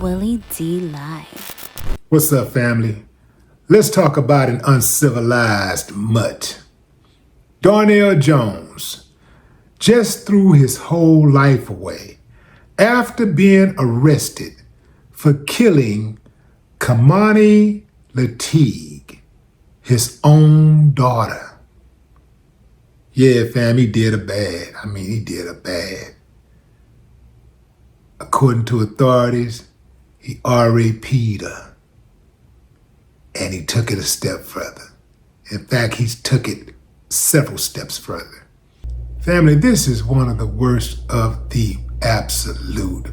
Willie D Live. What's up, family? Let's talk about an uncivilized mutt. Darnell Jones just threw his whole life away after being arrested for killing Kamani, his own daughter. Yeah, fam, he did a bad. He did a bad. According to authorities, he RAP'd her. And he took it a step further. In fact, he took it several steps further. Family, this is one of the worst of the absolute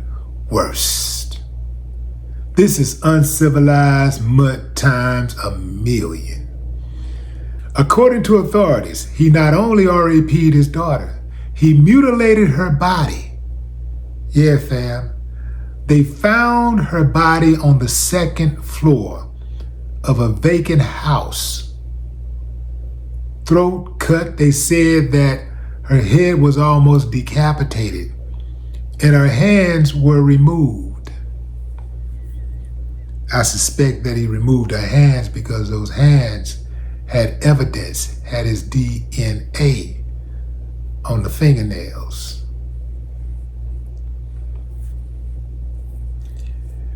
worst. This is uncivilized mutt times a million. According to authorities, he not only RAP'd his daughter, he mutilated her body. Yeah, fam. They found her body on the second floor of a vacant house. Throat cut, they said that her head was almost decapitated and her hands were removed. I suspect that he removed her hands because those hands had evidence, had his DNA on the fingernails.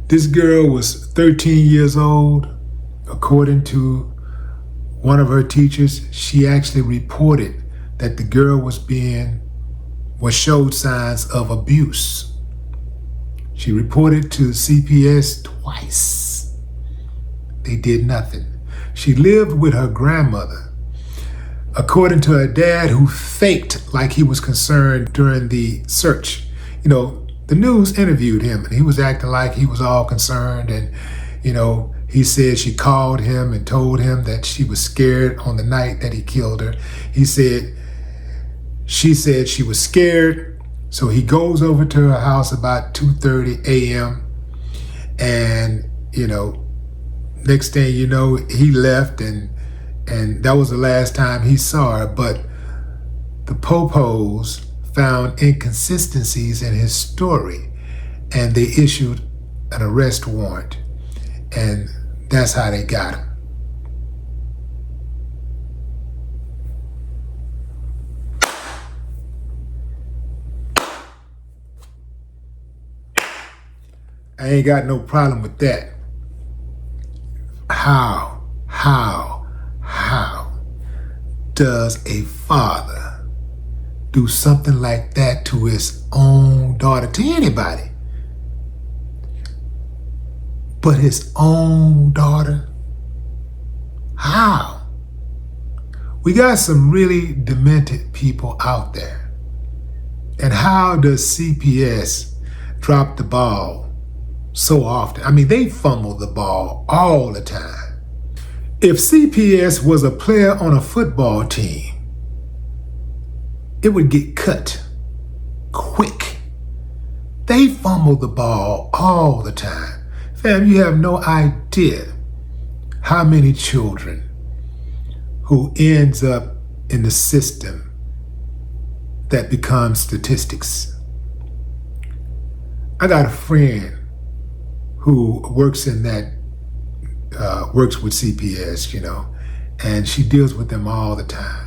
This girl was 13 years old. According to one of her teachers, she actually reported that the girl showed signs of abuse. She reported to CPS twice. They did nothing. She lived with her grandmother. According to her dad, who faked like he was concerned during the search. The news interviewed him and he was acting like he was all concerned, and he said she called him and told him that she was scared on the night that he killed her. She said she was scared, so he goes over to her house about 2:30 a.m. and next thing you know, he left and that was the last time he saw her. But the popos found inconsistencies in his story and they issued an arrest warrant, and that's how they got him. I ain't got no problem with that. How does a father do something like that to his own daughter, to anybody, but his own daughter? How? We got some really demented people out there. And how does CPS drop the ball so often? They fumble the ball all the time. If CPS was a player on a football team, it would get cut quick. They fumble the ball all the time. Fam, you have no idea how many children who ends up in the system that becomes statistics. I got a friend who works with CPS, and she deals with them all the time.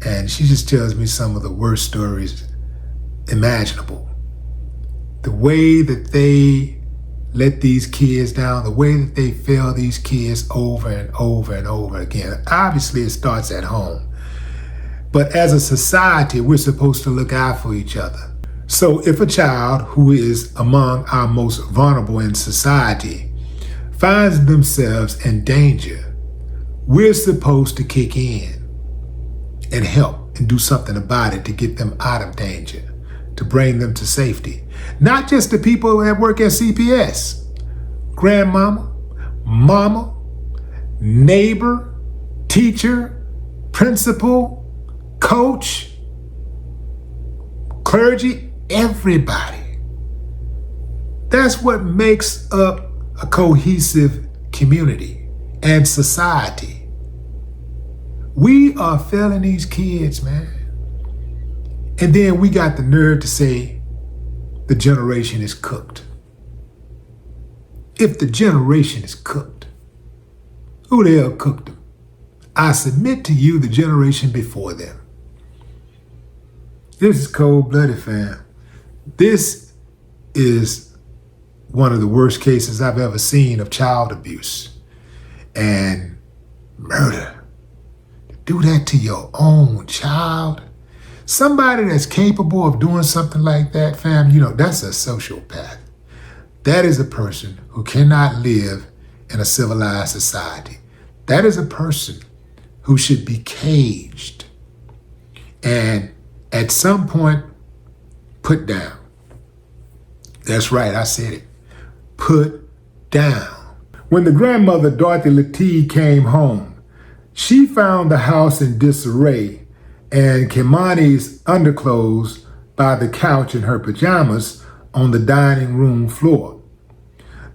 And she just tells me some of the worst stories imaginable. The way that they let these kids down, the way that they fail these kids over and over and over again. Obviously, it starts at home. But as a society, we're supposed to look out for each other. So if a child who is among our most vulnerable in society finds themselves in danger, we're supposed to kick in and help and do something about it to get them out of danger, to bring them to safety. Not just the people that work at CPS. Grandmama, mama, neighbor, teacher, principal, coach, clergy, everybody. That's what makes up a cohesive community and society. We are failing these kids, man. And then we got the nerve to say the generation is cooked. if the generation is cooked, who the hell cooked them? I submit to you the generation before them. This is cold-blooded, fam. This is one of the worst cases I've ever seen of child abuse and murder. To do that to your own child, somebody that's capable of doing something like that, fam, that's a sociopath. That is a person who cannot live in a civilized society. That is a person who should be caged and at some point put down. That's right, I said it. Put down. When the grandmother, Dorothy Lateef, came home, she found the house in disarray and Kamani's underclothes by the couch in her pajamas on the dining room floor.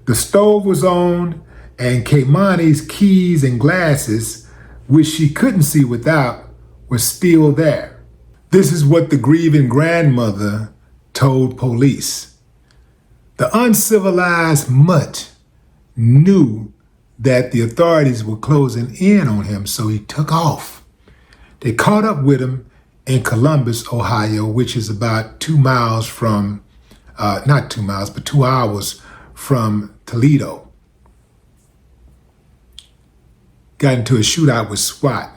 The stove was on and Kamani's keys and glasses, which she couldn't see without, were still there. This is what the grieving grandmother told police. The uncivilized mutt knew that the authorities were closing in on him, so he took off. They caught up with him in Columbus, Ohio, which is about 2 miles from, not 2 miles, but 2 hours from Toledo. Got into a shootout with SWAT.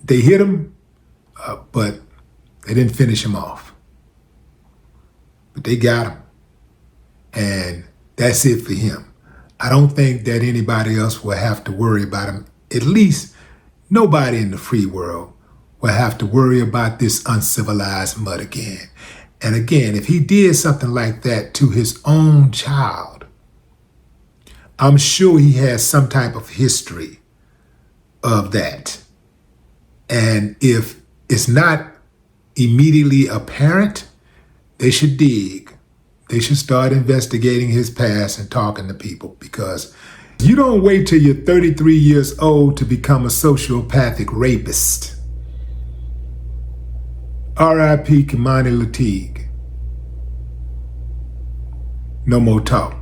They hit him, but they didn't finish him off. But they got him. And that's it for him. I don't think that anybody else will have to worry about him. At least nobody in the free world will have to worry about this uncivilized mutt again. And again, if he did something like that to his own child, I'm sure he has some type of history of that. And if it's not immediately apparent, they should dig. They should start investigating his past and talking to people, because you don't wait till you're 33 years old to become a sociopathic rapist. R.I.P. Kamani Lateef. No more talk.